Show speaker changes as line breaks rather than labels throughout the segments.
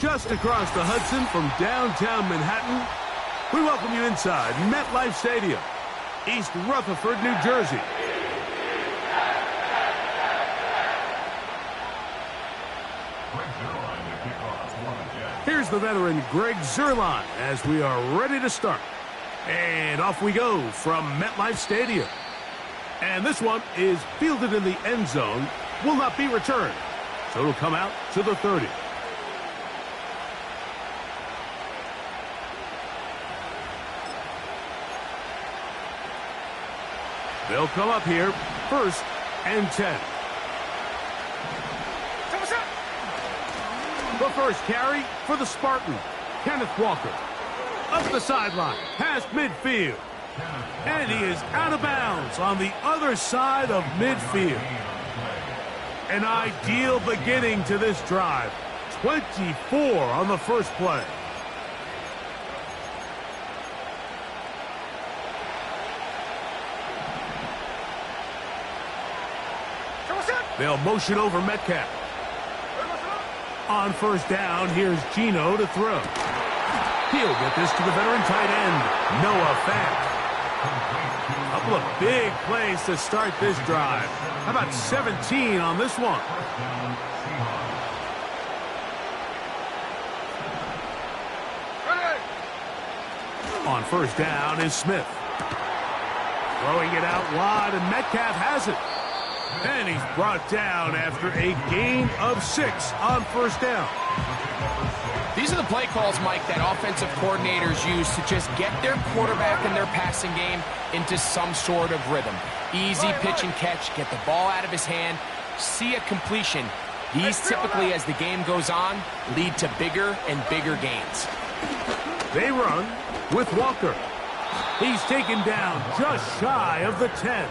Just across the Hudson from downtown Manhattan, we welcome you inside MetLife Stadium, East Rutherford, New Jersey. Here's the veteran Greg Zuerlein as we are ready to start. And off we go from MetLife Stadium. And this one is fielded in the end zone, will not be returned. So it'll come out to the 30. They'll come up here, 1st and 10. The first carry for the Spartan, Kenneth Walker. Up the sideline, past midfield. And he is out of bounds on the other side of midfield. An ideal beginning to this drive. 24 on the first play. They'll motion over Metcalf. On 1st down, here's Gino to throw. He'll get this to the veteran tight end, Noah Fant. Couple of big plays to start this drive. How about 17 on this one? On 1st down is Smith. Throwing it out wide, and Metcalf has it. And he's brought down after a gain of 6 on 1st down.
These are the play calls, Mike, that offensive coordinators use to just get their quarterback and their passing game into some sort of rhythm. Easy pitch and catch, get the ball out of his hand, see a completion. These typically, as the game goes on, lead to bigger and bigger gains.
They run with Walker. He's taken down just shy of the 10.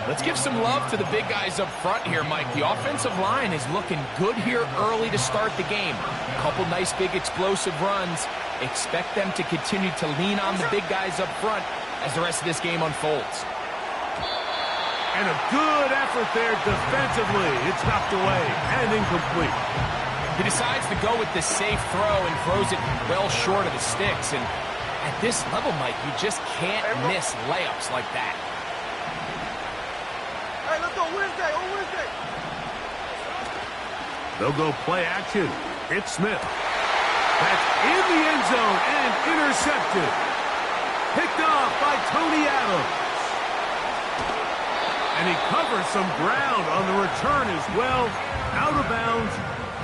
Let's give some love to the big guys up front here, Mike. The offensive line is looking good here early to start the game. A couple nice big explosive runs. Expect them to continue to lean on the big guys up front as the rest of this game unfolds.
And a good effort there defensively. It's knocked away and incomplete.
He decides to go with the safe throw and throws it well short of the sticks. And at this level, Mike, you just can't miss layups like that.
They'll go play action. It's Smith. That's in the end zone and intercepted. Picked off by Tony Adams. And he covers some ground on the return as well. Out of bounds,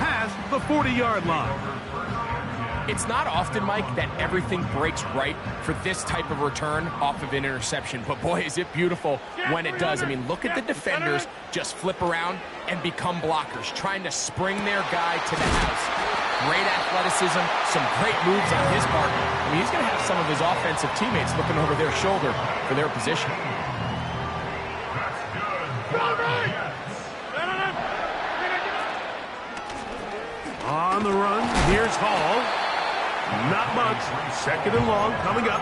past the 40-yard line.
It's not often, Mike, that everything breaks right for this type of return off of an interception. But, boy, is it beautiful when it does. I mean, look at the defenders just flip around and become blockers, trying to spring their guy to the house. Great athleticism, some great moves on his part. I mean, he's going to have some of his offensive teammates looking over their shoulder for their position.
On the run, here's Hall. Not much. Second and long coming up.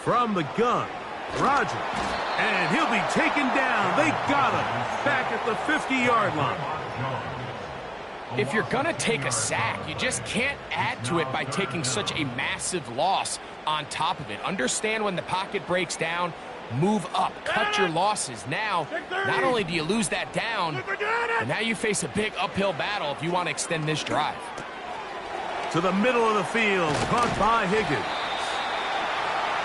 From the gun, Rodgers. And he'll be taken down. They got him back at the 50-yard line.
If you're going to take a sack, you just can't add to it by taking such a massive loss on top of it. Understand when the pocket breaks down, move up, cut your losses. Now, not only do you lose that down, but now you face a big uphill battle if you want to extend this drive.
To the middle of the field, caught by Higgins.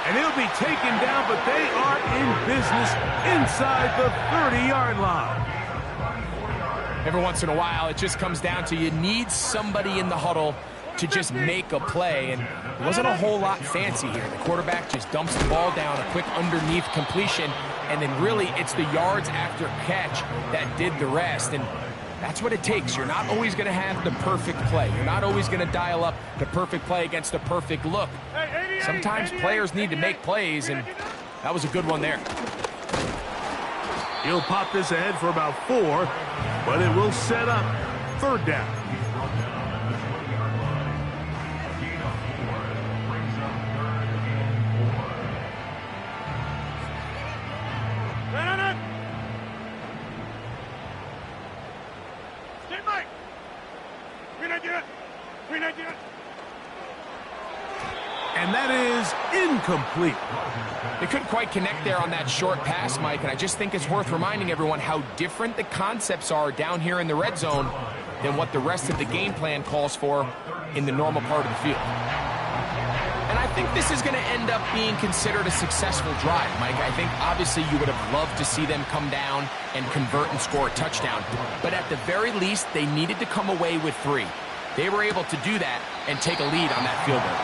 And he'll be taken down, but they are in business inside the 30-yard line.
Every once in a while, it just comes down to you need somebody in the huddle to just make a play, and it wasn't a whole lot fancy here. The quarterback just dumps the ball down, a quick underneath completion, and then really it's the yards after catch that did the rest, and that's what it takes. You're not always going to have the perfect play. You're not always going to dial up the perfect play against the perfect look. Sometimes players need to make plays, and that was a good one there.
He'll pop this ahead for about 4, but it will set up third down. And that is incomplete.
They couldn't quite connect there on that short pass, Mike, and I just think it's worth reminding everyone how different the concepts are down here in the red zone than what the rest of the game plan calls for in the normal part of the field. And I think this is going to end up being considered a successful drive, Mike. I think obviously you would have loved to see them come down and convert and score a touchdown. But at the very least, they needed to come away with 3. They were able to do that and take a lead on that field goal.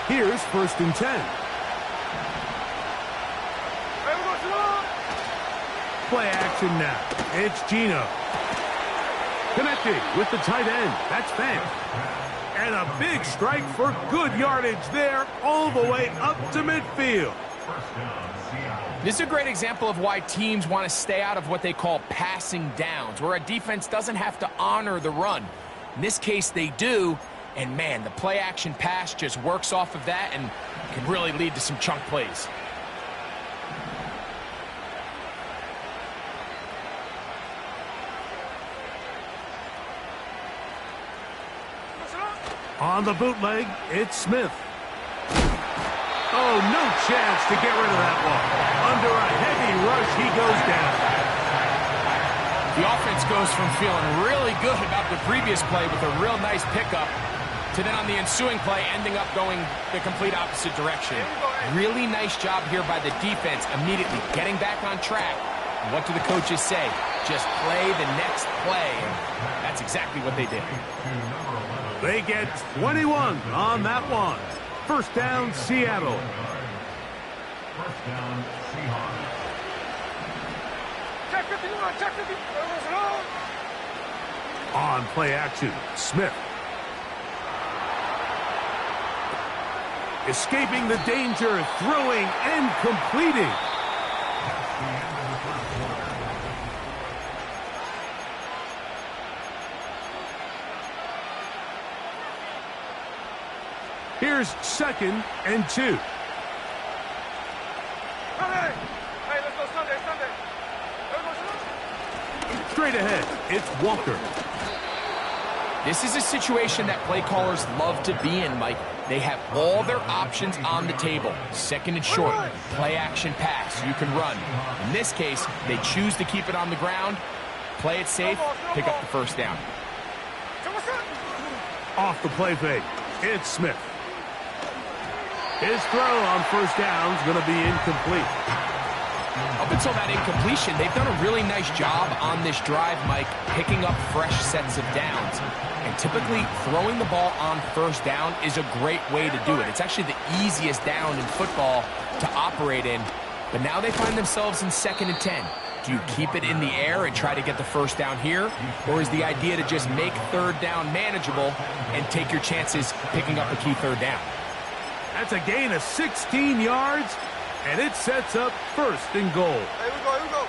Here's 1st and 10. Play action now. It's Gino. Connecting with the tight end. That's Fant. And a big strike for good yardage there all the way up to midfield.
This is a great example of why teams want to stay out of what they call passing downs, where a defense doesn't have to honor the run. In this case, they do. And, man, the play-action pass just works off of that and can really lead to some chunk plays.
On the bootleg, it's Smith. Oh, no chance to get rid of that one. Under a heavy rush, he goes down.
The offense goes from feeling really good about the previous play with a real nice pickup to then on the ensuing play ending up going the complete opposite direction. Really nice job here by the defense, immediately getting back on track. And what do the coaches say? Just play the next play. And that's exactly what they did.
They get 21 on that one. First down, Seattle.
First down, Seahawks.
On play action, Smith. Escaping the danger, throwing and completing. Here's 2nd and 2. Straight ahead, it's Walker.
This is a situation that play callers love to be in, Mike. They have all their options on the table. 2nd and short, play action pass, you can run. In this case, they choose to keep it on the ground, play it safe, pick up the 1st down.
Off the play fake, it's Smith. His throw on 1st down is going to be incomplete.
Up until that incompletion, they've done a really nice job on this drive, Mike, picking up fresh sets of downs. And typically, throwing the ball on 1st down is a great way to do it. It's actually the easiest down in football to operate in. But now they find themselves in 2nd and 10. Do you keep it in the air and try to get the 1st down here? Or is the idea to just make 3rd down manageable and take your chances picking up a key 3rd down?
That's a gain of 16 yards, and it sets up 1st and goal.
Here we go, here we go.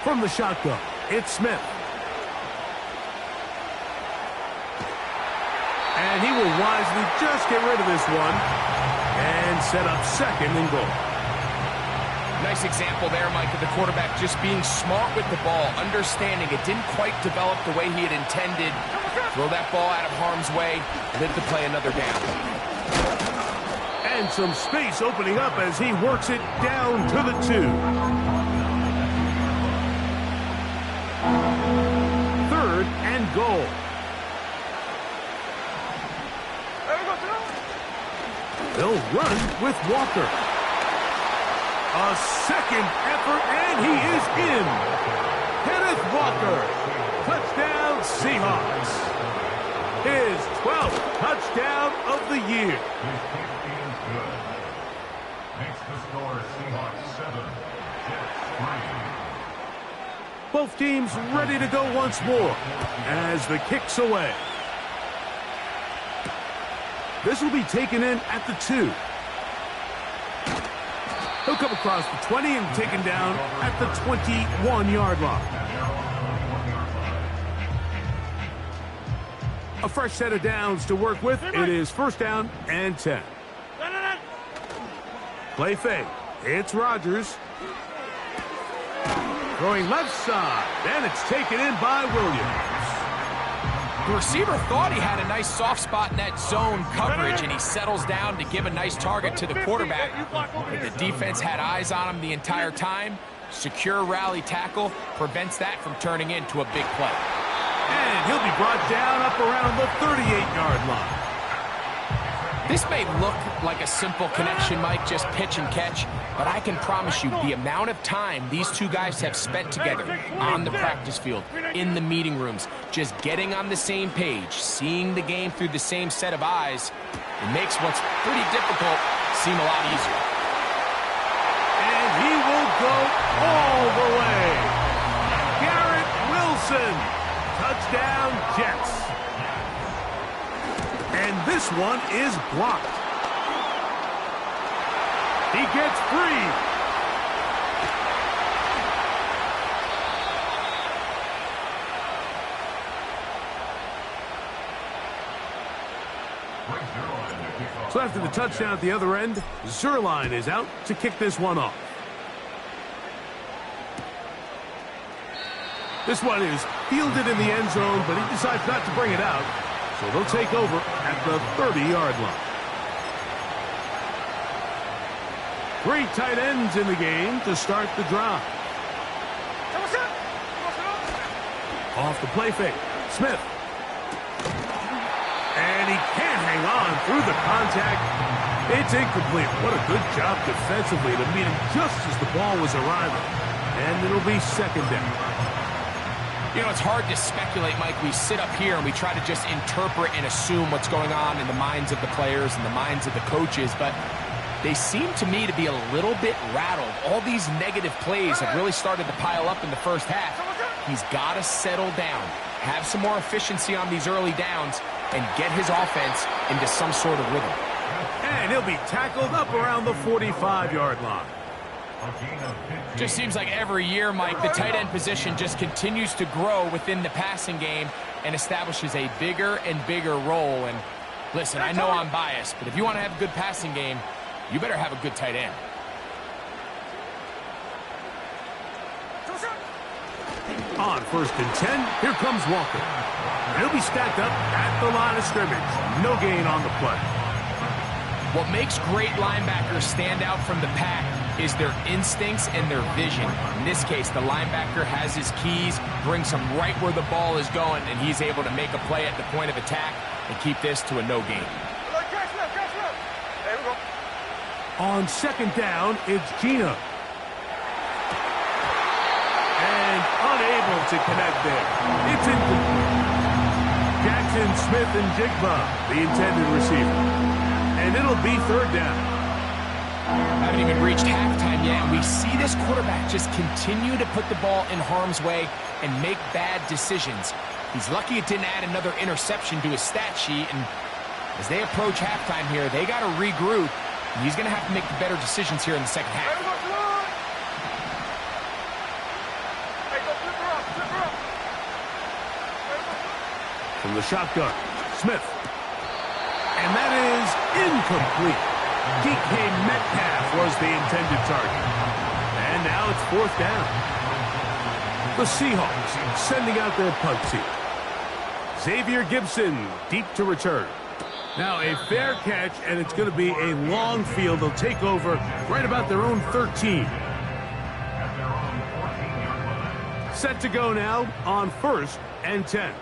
From the shotgun, it's Smith. And he will wisely just get rid of this one and set up 2nd and goal.
Nice example there, Mike, of the quarterback just being smart with the ball, understanding it didn't quite develop the way he had intended. Throw that ball out of harm's way, live to play another down.
And some space opening up as he works it down to the 2. 3rd and goal. They'll run with Walker. A 2nd effort, and he is in. Kenneth Walker. Touchdown, Seahawks. His 12th touchdown of the year.
Makes the score Seahawks 7, Jets 3.
Both teams ready to go once more as the kick's away. This will be taken in at the 2. He'll come across the 20 and taken down at the 21-yard line. A fresh set of downs to work with. It is 1st down and 10. Play fake. It's Rodgers. Throwing left side. And it's taken in by Williams.
The receiver thought he had a nice soft spot in that zone coverage, and he settles down to give a nice target to the quarterback. But the defense had eyes on him the entire time. Secure rally tackle prevents that from turning into a big play.
And he'll be brought down up around the 38-yard line.
This may look like a simple connection, Mike, just pitch and catch, but I can promise you the amount of time these two guys have spent together on the practice field, in the meeting rooms, just getting on the same page, seeing the game through the same set of eyes, it makes what's pretty difficult seem a lot easier.
And he will go all the way. Garrett Wilson, touchdown Jets. And this one is blocked. He gets free. So after the touchdown at the other end, Zerline is out to kick this one off. This one is fielded in the end zone, but he decides not to bring it out. So they'll take over at the 30-yard line. 3 tight ends in the game to start the drive. Off the play fake, Smith. And he can't hang on through the contact. It's incomplete. What a good job defensively to meet him just as the ball was arriving. And it'll be 2nd down.
You know, it's hard to speculate, Mike. We sit up here and we try to just interpret and assume what's going on in the minds of the players and the minds of the coaches, but they seem to me to be a little bit rattled. All these negative plays have really started to pile up in the first half. He's got to settle down, have some more efficiency on these early downs, and get his offense into some sort of rhythm.
And he'll be tackled up around the 45-yard line.
Just seems like every year, Mike, the tight end position just continues to grow within the passing game and establishes a bigger and bigger role. And listen, I know I'm biased, but if you want to have a good passing game, you better have a good tight end.
On 1st and 10, here comes Walker. He'll be stacked up at the line of scrimmage. No gain on the play.
What makes great linebackers stand out from the pack is their instincts and their vision. In this case, the linebacker has his keys, brings him right where the ball is going, and he's able to make a play at the point of attack and keep this to a no gain.
On 2nd down, it's Gino. And unable to connect there. It's incomplete. Jackson, Smith, and Jigba, the intended receiver. And it'll be 3rd down.
Haven't even reached halftime yet, and we see this quarterback just continue to put the ball in harm's way and make bad decisions. He's lucky it didn't add another interception to his stat sheet, and as they approach halftime here, they got to regroup. And he's going to have to make the better decisions here in the second half.
From the shotgun, Smith. And that is incomplete. DK Metcalf was the intended target. And now it's 4th down. The Seahawks sending out their punt team. Xavier Gibson deep to return. Now a fair catch, and it's going to be a long field. They'll take over right about their own 13. Set to go now on 1st and 10.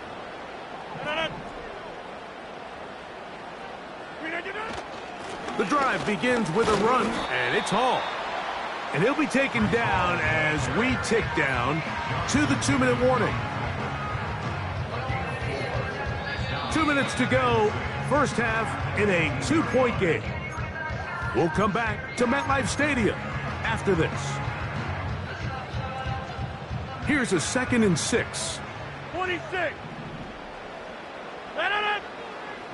The drive begins with a run, and it's Hall. And he'll be taken down as we tick down to the 2-minute warning. 2 minutes to go, first half in a 2-point game. We'll come back to MetLife Stadium after this. Here's a 2nd and 6.
26.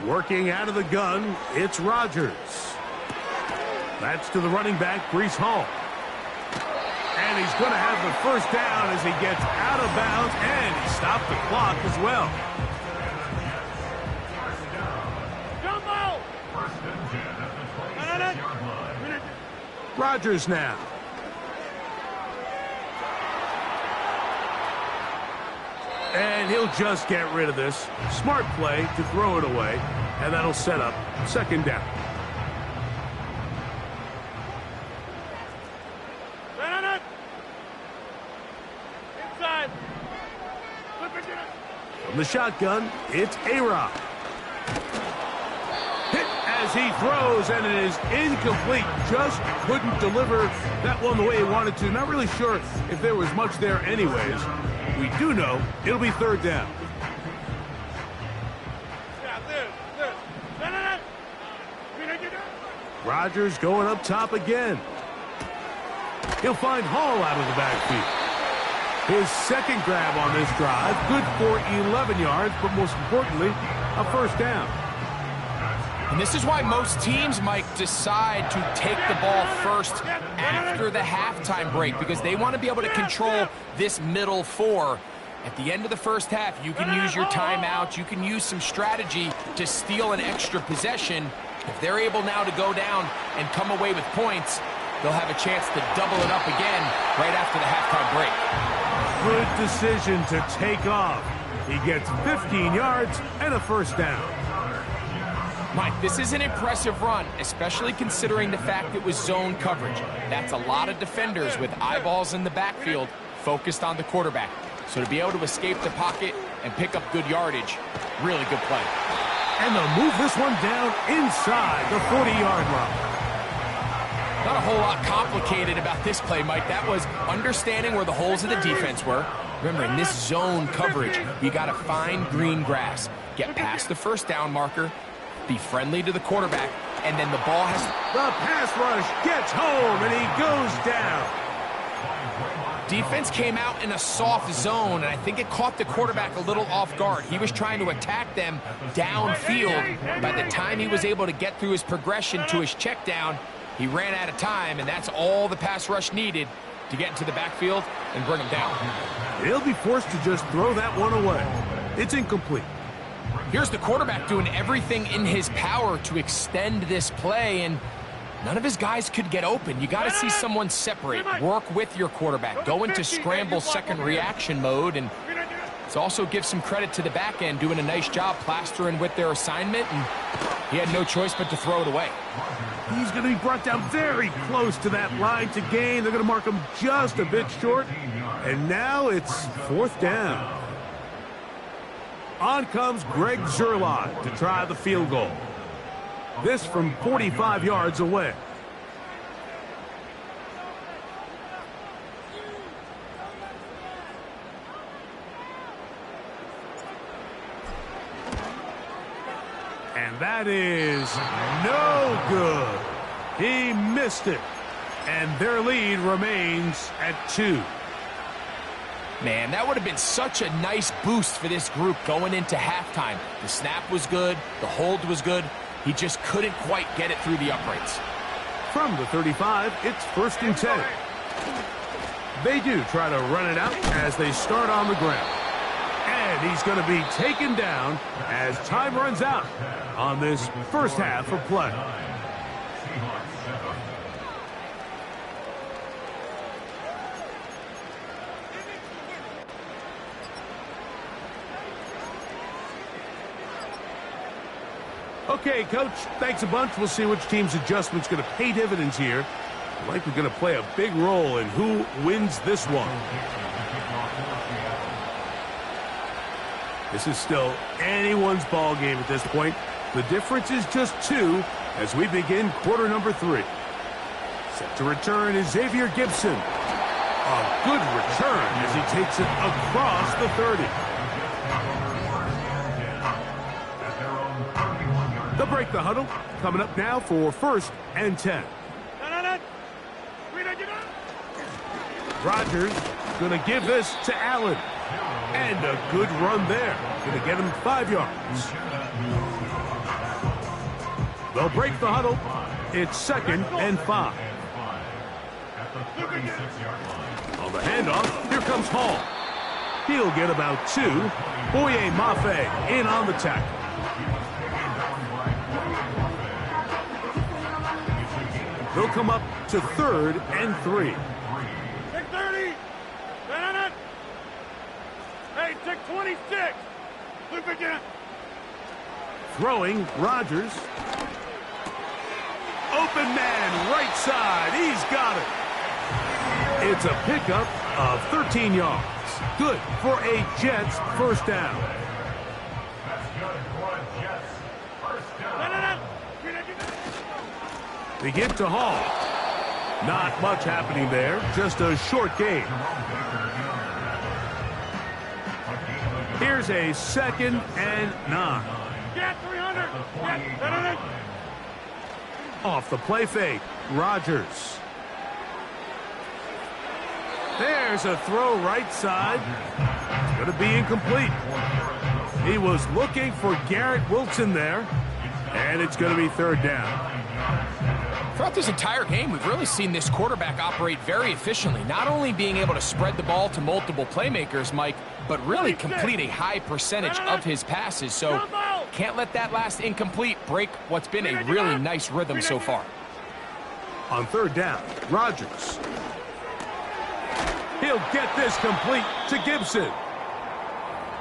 Working out of the gun, it's Rodgers. That's to the running back, Breece Hall. And he's going to have the 1st down as he gets out of bounds, and he stopped the clock as well. Rodgers now. And he'll just get rid of this. Smart play to throw it away, and that'll set up 2nd down.
Inside.
From the shotgun, it's A-Rod. Hit as he throws, and it is incomplete. Just couldn't deliver that one the way he wanted to. Not really sure if there was much there anyways. We do know it'll be 3rd down. Rodgers going up top again. He'll find Hall out of the backfield. His 2nd grab on this drive, good for 11 yards, but most importantly, a 1st down.
And this is why most teams, Mike, decide to take the ball first after the halftime break, because they want to be able to control this middle 4. At the end of the first half, you can use your timeout. You can use some strategy to steal an extra possession. If they're able now to go down and come away with points, they'll have a chance to double it up again right after the halftime break.
Good decision to take off. He gets 15 yards and a 1st down.
Mike, this is an impressive run, especially considering the fact it was zone coverage. That's a lot of defenders with eyeballs in the backfield focused on the quarterback. So to be able to escape the pocket and pick up good yardage, really good play.
And they'll move this one down inside the 40-yard line.
Not a whole lot complicated about this play, Mike. That was understanding where the holes of the defense were. Remember, in this zone coverage, you got to find green grass, get past the 1st down marker, be friendly to the quarterback, and then the ball has...
The pass rush gets home, and he goes down.
Defense came out in a soft zone, and I think it caught the quarterback a little off guard. He was trying to attack them downfield. By the time he was able to get through his progression to his check down, He ran out of time, and that's all the pass rush needed to get into the backfield and bring him down.
He'll be forced to just throw that one away. It's incomplete.
Here's the quarterback doing everything in his power to extend this play, and none of his guys could get open. You got to see someone separate, work with your quarterback, go into scramble second reaction mode, and let's also give some credit to the back end doing a nice job plastering with their assignment, and he had no choice but to throw it away.
He's going to be brought down very close to that line to gain. They're going to mark him just a bit short, and now it's 4th down. On comes Greg Zerline to try the field goal. This from 45 yards away. And that is no good. He missed it. And their lead remains at 2.
Man, that would have been such a nice boost for this group going into halftime. The snap was good. The hold was good. He just couldn't quite get it through the uprights.
From the 35, it's 1st and 10. They do try to run it out as they start on the ground. And he's going to be taken down as time runs out on this first half of play. Okay, Coach, thanks a bunch. We'll see which team's adjustment's going to pay dividends here. Likely going to play a big role in who wins this one. This is still anyone's ball game at this point. The difference is just 2 as we begin quarter number 3. Set to return is Xavier Gibson. A good return as he takes it across the 30. They'll break the huddle. Coming up now for 1st and 10. Rodgers going to give this to Allen. And a good run there. Going to get him 5 yards. They'll break the huddle. It's 2nd and 5. On the handoff, here comes Hall. He'll get about 2. Boye Mafe in on the tackle. They'll come up to 3rd and 3.
630. Hey, 626. Look again.
Throwing, Rodgers. Open man, right side. He's got it. It's a pickup of 13 yards. Good for a Jets first down. They get to Hall. Not much happening there. Just a short gain. Here's a 2nd and 9.
Get 300. Get
Off the play fake, Rodgers. There's a throw right side. It's going to be incomplete. He was looking for Garrett Wilson there. And it's going to be 3rd down.
Throughout this entire game, we've really seen this quarterback operate very efficiently, not only being able to spread the ball to multiple playmakers, Mike, but really complete a high percentage of his passes. So can't let that last incomplete break what's been a really nice rhythm so far.
On 3rd down, Rodgers. He'll get this complete to Gibson.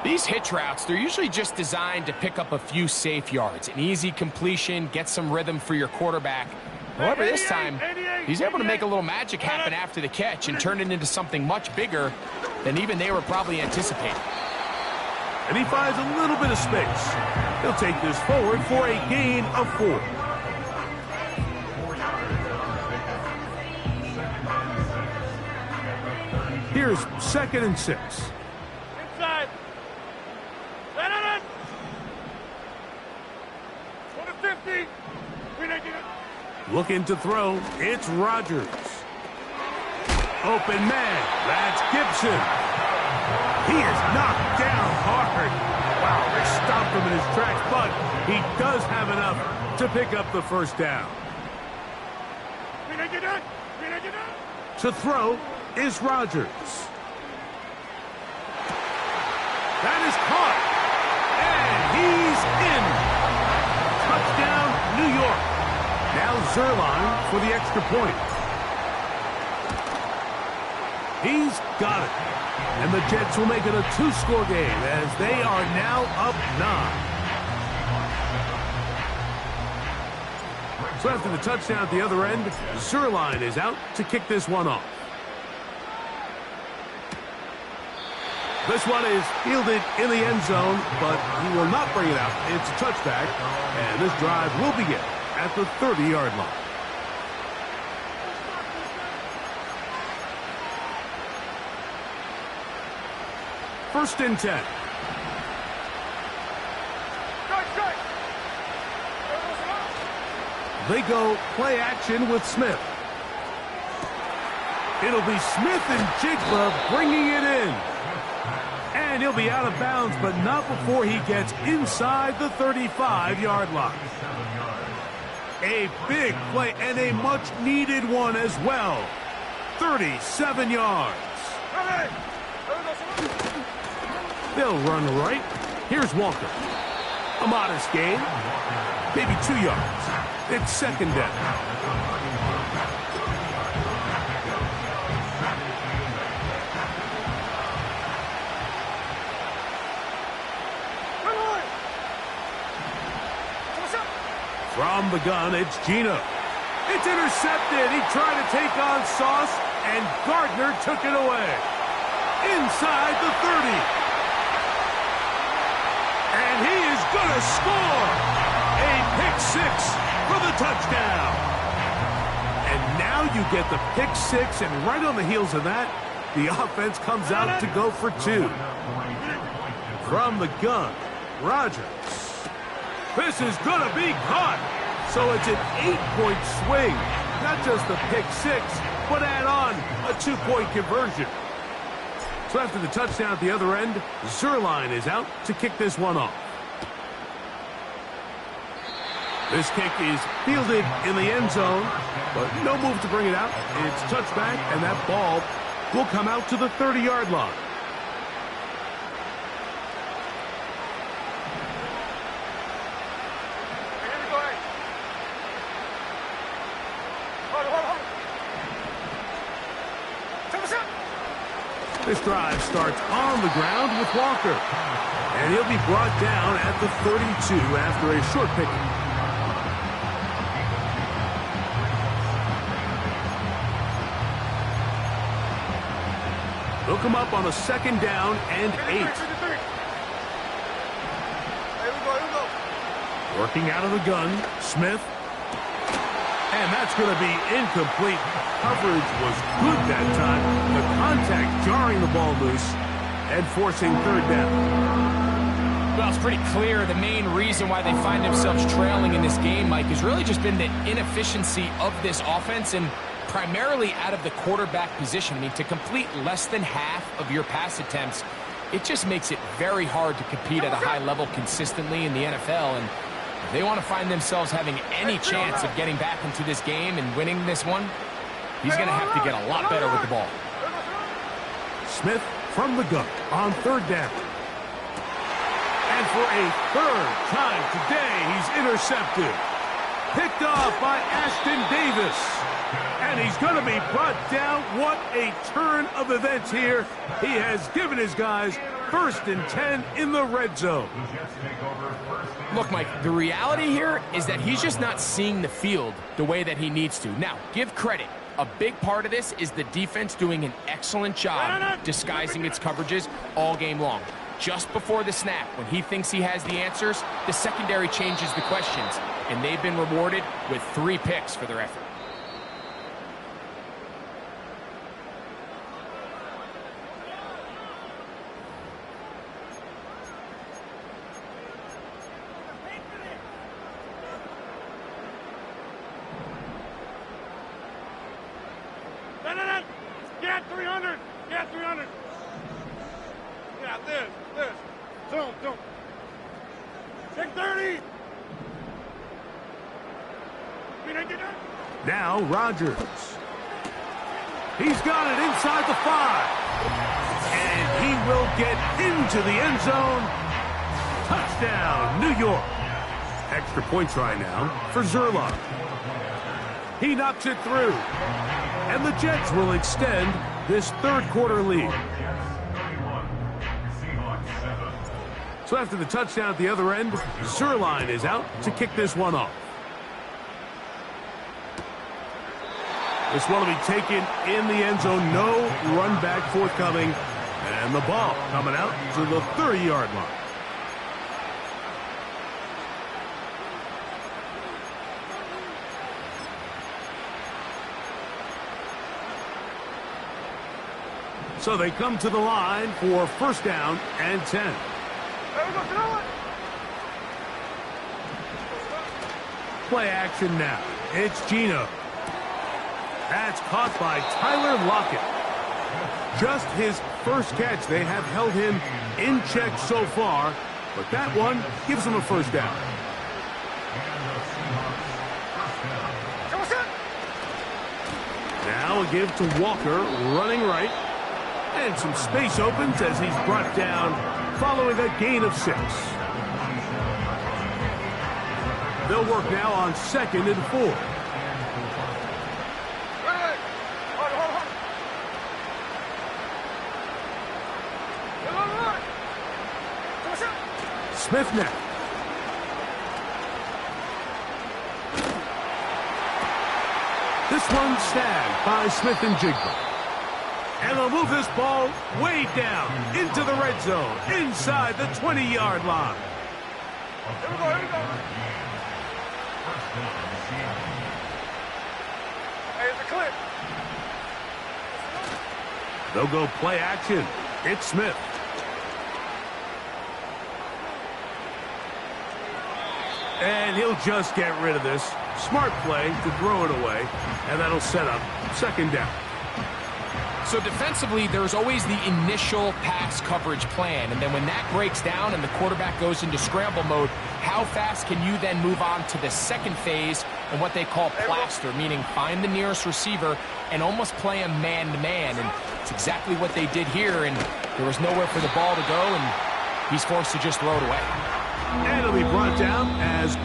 These hitch routes, they're usually just designed to pick up a few safe yards. An easy completion, get some rhythm for your quarterback. However, this time, he's able to make a little magic happen after the catch and turn it into something much bigger than even they were probably anticipating.
And he finds a little bit of space. He'll take this forward for a gain of 4. Here's 2nd and 6.
Inside. Go to 50.
Looking to throw. It's Rodgers. Open man. That's Gibson. He is knocked down hard. Wow, they stopped him in his tracks, but he does have enough to pick up the first down. To throw is Rodgers. That is caught. And he's in. Touchdown, New York. Now Zerline for the extra point. He's got it. And the Jets will make it a two-score game as they are now up 9. So after the touchdown at the other end, Zerline is out to kick this one off. This one is fielded in the end zone, but he will not bring it out. It's a touchback, and this drive will begin at the 30-yard line. First and 10. They go play action with Smith. It'll be Smith and Jigba bringing it in. And he'll be out of bounds, but not before he gets inside the 35-yard line. A big play and a much-needed one as well. 37 yards. They'll run right. Here's Walker. A modest gain. Maybe 2 yards. It's second down. From the gun, it's Gino. It's intercepted. He tried to take on Sauce, and Gardner took it away. Inside the 30. And he is going to score. A pick six for the touchdown. And now you get the pick six, and right on the heels of that, the offense comes out to go for 2. From the gun, Rodgers. This is going to be caught. So it's an 8-point swing. Not just the pick six, but add on a 2-point conversion. So after the touchdown at the other end, Zerline is out to kick this one off. This kick is fielded in the end zone, but no move to bring it out. It's touchback, and that ball will come out to the 30-yard line. This drive starts on the ground with Walker. And he'll be brought down at the 32 after a short pickup. They'll come up on a second down and 8. Working out of the gun, Smith. And that's going to be incomplete. Coverage was good that time. The contact jarring the ball loose and forcing third down.
Well, it's pretty clear the main reason why they find themselves trailing in this game, Mike, has really just been the inefficiency of this offense and primarily out of the quarterback position. I mean, to complete less than half of your pass attempts, it just makes it very hard to compete at a high level consistently in the NFL. And if they want to find themselves having any chance of getting back into this game and winning this one, he's going to have to get a lot better with the ball.
Smith from the gun on third down. And for a third time today, he's intercepted. Picked off by Ashton Davis. And he's going to be brought down. What a turn of events here. He has given his guys 1st and 10 in the red zone.
Look, Mike, the reality here is that he's just not seeing the field the way that he needs to. Now, give credit. A big part of this is the defense doing an excellent job disguising its coverages all game long. Just before the snap, when he thinks he has the answers, the secondary changes the questions, and they've been rewarded with 3 picks for their effort.
Get 300! Get 300! Yeah, this. Zoom. Take 30!
Now Rodgers. He's got it inside the 5. And he will get into the end zone. Touchdown, New York. Extra point try now for Zerline. He knocks it through. And the Jets will extend this third-quarter lead. So after the touchdown at the other end, Zerline is out to kick this one off. This one will be taken in the end zone. No run back forthcoming. And the ball coming out to the 30-yard line. So they come to the line for first down and 10. Play action now. It's Geno. That's caught by Tyler Lockett. Just his first catch. They have held him in check so far, but that one gives him a first down. Now a give to Walker, running right. And some space opens as he's brought down following a gain of 6. They'll work now on 2nd and 4. Smith now. This one snagged by Smith and Jigba. And they'll move this ball way down into the red zone, inside the 20-yard line.
Here we go, here we go. Hey, it's a clip.
They'll go play action. It's Smith. And he'll just get rid of this. Smart play to throw it away, and that'll set up second down.
So defensively, there's always the initial pass coverage plan, and then when that breaks down and the quarterback goes into scramble mode, how fast can you then move on to the second phase and what they call plaster, meaning find the nearest receiver and almost play a man-to-man, and it's exactly what they did here, and there was nowhere for the ball to go, and he's forced to just throw it away.
And it'll be brought down as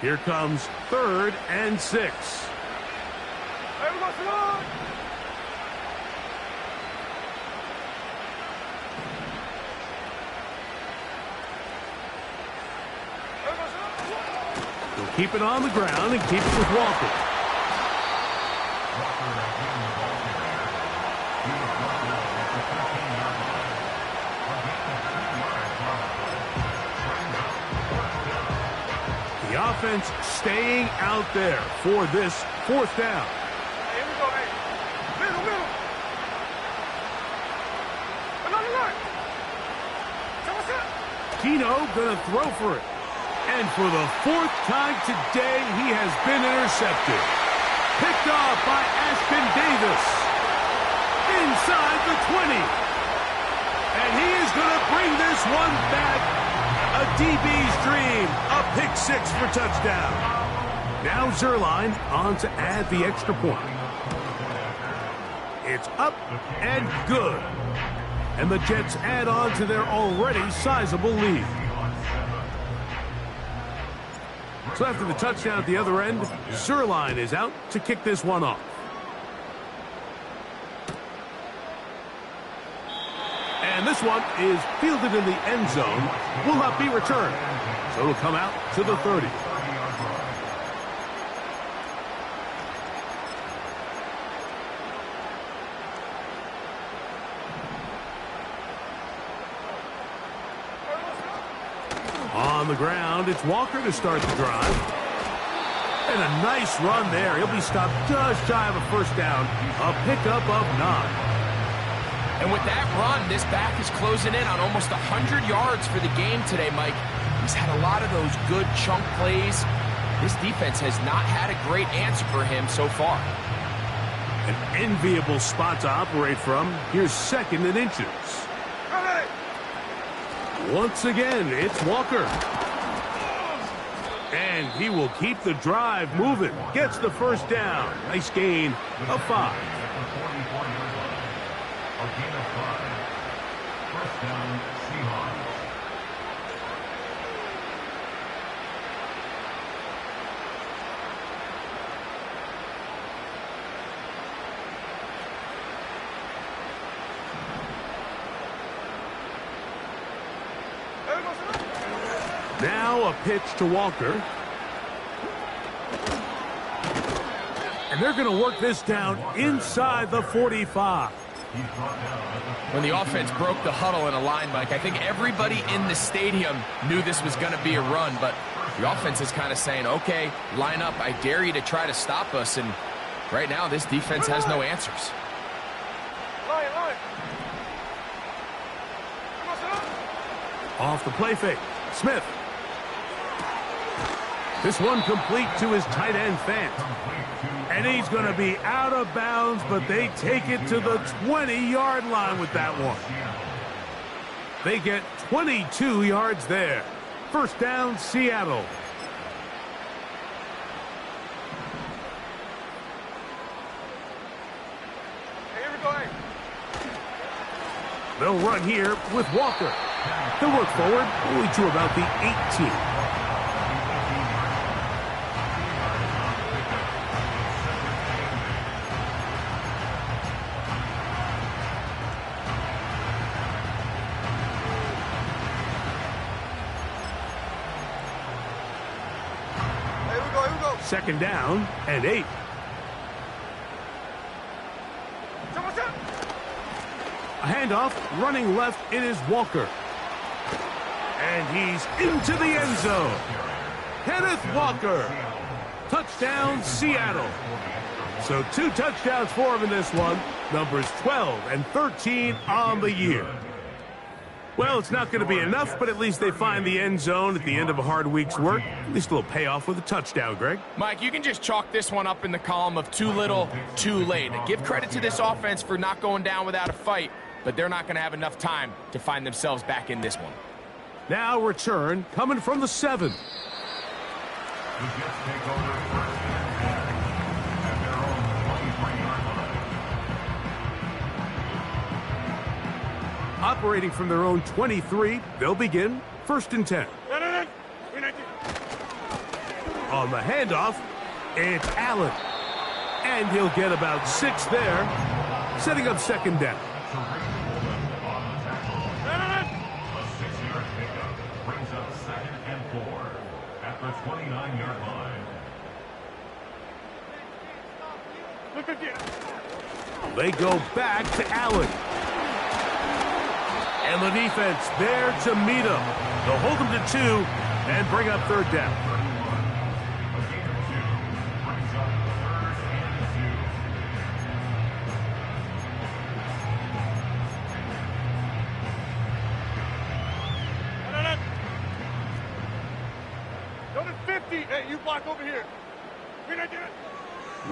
here comes 3rd and 6.
Hey, we got some.
He'll keep it on the ground and keep it with Walker. The offense staying out there for this 4th down.
Hey, here we go, hey. Middle, middle. Another line. So what's up?
Geno gonna throw for it. And for the 4th time today, he has been intercepted. Picked off by Ashton Davis. Inside the 20. And he is going to bring this one back. A DB's dream. A pick 6 for touchdown. Now Zerline on to add the extra point. It's up and good. And the Jets add on to their already sizable lead. So after the touchdown at the other end, Zerline is out to kick this one off. And this one is fielded in the end zone, will not be returned. So it'll come out to the 30. On the ground, it's Walker to start the drive. And a nice run there. He'll be stopped just shy of a first down. A pickup of 9.
And with that run, this back is closing in on almost 100 yards for the game today, Mike. He's had a lot of those good chunk plays. This defense has not had a great answer for him so far.
An enviable spot to operate from. Here's 2nd and inches. Once again, it's Walker. And he will keep the drive moving. Gets the first down. Nice gain of 5.
A gain of 5. First down, Seahawks.
Now a pitch to Walker. And they're going to work this down inside the 45.
When the offense broke the huddle in a line, Mike, I think everybody in the stadium knew this was going to be a run, but the offense is kind of saying, okay, line up. I dare you to try to stop us. And right now, this defense has no answers.
Off the play fake. Smith. This one complete to his tight end, Fant. And he's going to be out of bounds, but they take it to the 20-yard line with that one. They get 22 yards there. First down, Seattle.
Here we go.
They'll run here with Walker. They'll work forward only to about the 18. Second down and 8. A handoff, running left, it is Walker. And he's into the end zone. Kenneth Walker. Touchdown, Seattle. So 2 touchdowns for him in this one. Numbers 12 and 13 on the year. Well, it's not going to be enough, but at least they find the end zone at the end of a hard week's work. At least a little payoff with a touchdown, Greg.
Mike, you can just chalk this one up in the column of too little, too late. Give credit to this offense for not going down without a fight, but they're not going to have enough time to find themselves back in this one.
Now return coming from the 7.
The Jets take over first and 10 at their own 23-yard line.
Operating from their own 23, they'll begin first and 10. On the handoff, it's Allen. And he'll get about 6 there, setting up second down.
A 6-yard pickup brings up 2nd and 4 at the 29-yard line.
They go back to Allen. And the defense there to meet him. They'll hold him to 2 and bring up third down.
A gain of 2 brings up 3rd and
2. Go to 50. Hey, you block over here.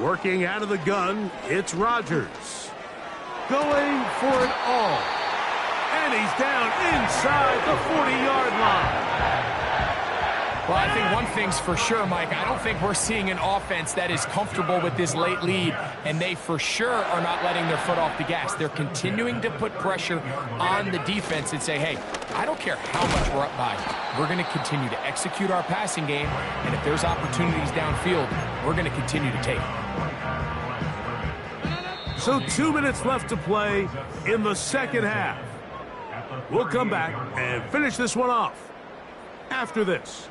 Working out of the gun, it's Rodgers. Going for it all. And he's down inside the 40-yard line.
Well, I think one thing's for sure, Mike. I don't think we're seeing an offense that is comfortable with this late lead, and they for sure are not letting their foot off the gas. They're continuing to put pressure on the defense and say, hey, I don't care how much we're up by. We're going to continue to execute our passing game, and if there's opportunities downfield, we're going to continue to take them.
So 2 minutes left to play in the second half. We'll come back and finish this one off after this.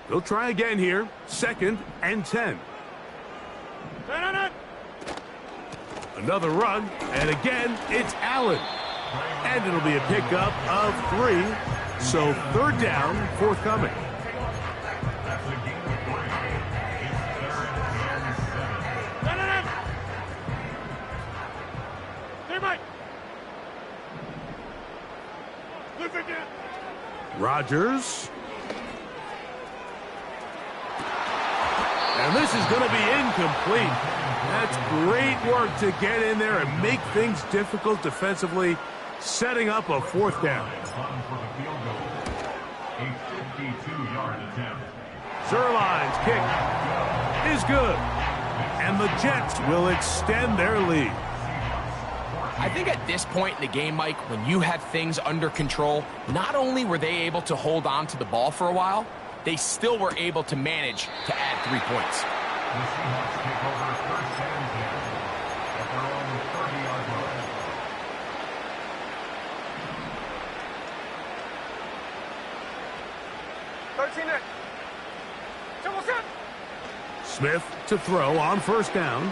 They'll try again here. 2nd and 10. Another run, and again, it's Allen. And it'll be a pickup of 3. So 3rd down, forthcoming.
That's a gain of 3. It's 3rd and 7.
Rodgers. And this is going to be incomplete. That's great work to get in there and make things difficult defensively, setting up a fourth down. Zerline's kick is good. And the Jets will extend their lead.
I think at this point in the game, Mike, when you have things under control, not only were they able to hold on to the ball for a while, they still were able to manage to add 3 points.
The Seahawks take over first and 10 at their own 30-yard line.
Smith to throw on first down.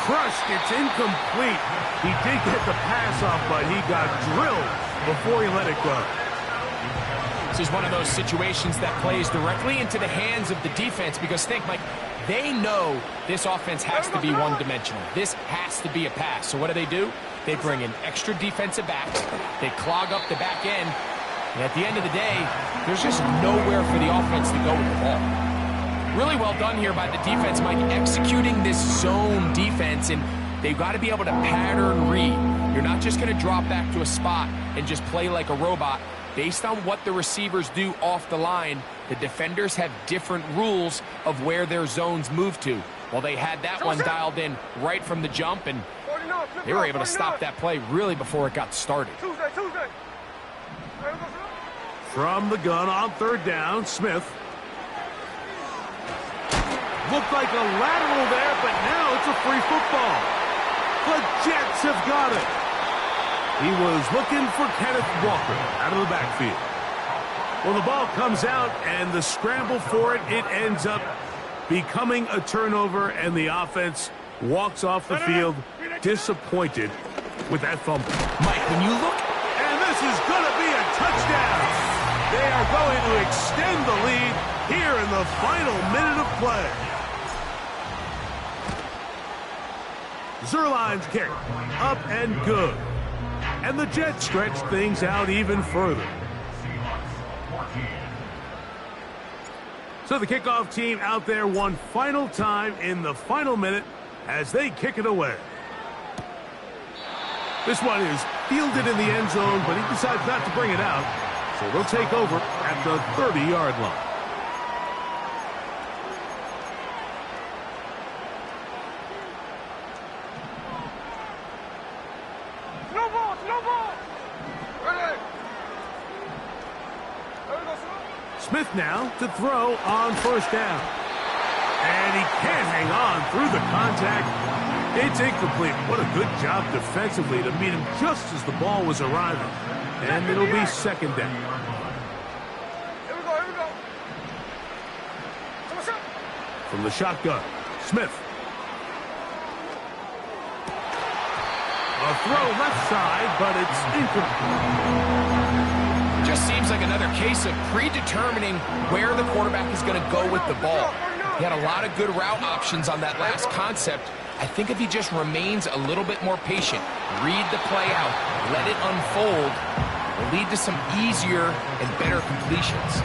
Crushed. It's incomplete. He did get the pass off, but he got drilled before he let it go.
This is one of those situations that plays directly into the hands of the defense because think, Mike, they know this offense has to be one-dimensional. This has to be a pass. So what do? They bring in extra defensive backs. They clog up the back end. And at the end of the day, there's just nowhere for the offense to go with the ball. Really well done here by the defense, Mike, executing this zone defense, and they've got to be able to pattern read. You're not just going to drop back to a spot and just play like a robot. Based on what the receivers do off the line, the defenders have different rules of where their zones move to. Well, they had that one dialed in right from the jump, and they were able to stop that play really before it got started.
From the gun on third down, Smith. Looked like a lateral there, but now it's a free football. The Jets have got it. He was looking for Kenneth Walker out of the backfield. Well, the ball comes out, and the scramble for it, it ends up becoming a turnover, and the offense walks off the field disappointed with that fumble.
Mike, when you look...
And this is going to be a touchdown. They are going to extend the lead here in the final minute of play. Zerline's kick, up and good. And the Jets stretch things out even further. So the kickoff team out there one final time in the final minute as they kick it away. This one is fielded in the end zone, but he decides not to bring it out. So they'll take over at the 30-yard line. Smith now to throw on first down. And he can't hang on through the contact. It's incomplete. What a good job defensively to meet him just as the ball was arriving. And it'll be second down.
Here we go.
From the shotgun, Smith. A throw left side, but it's incomplete.
Just seems like another case of predetermining where the quarterback is going to go with the ball. He had a lot of good route options on that last concept. I think if he just remains a little bit more patient, read the play out, let it unfold, will lead to some easier and better completions.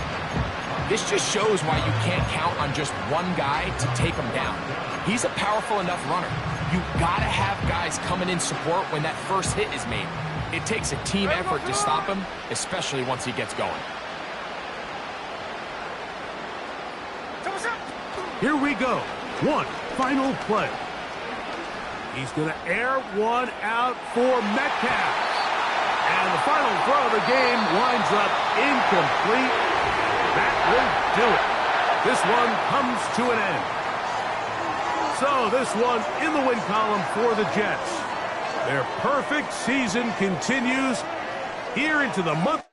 This just shows why you can't count on just one guy to take him down. He's a powerful enough runner. You've got to have guys coming in support when that first hit is made. It takes a team effort to stop him, especially once he gets going.
Here we go. One final play. He's going to air one out for Metcalf. And the final throw of the game winds up incomplete. That will do it. This one comes to an end. So this one in the win column for the Jets. Their perfect season continues here into the month.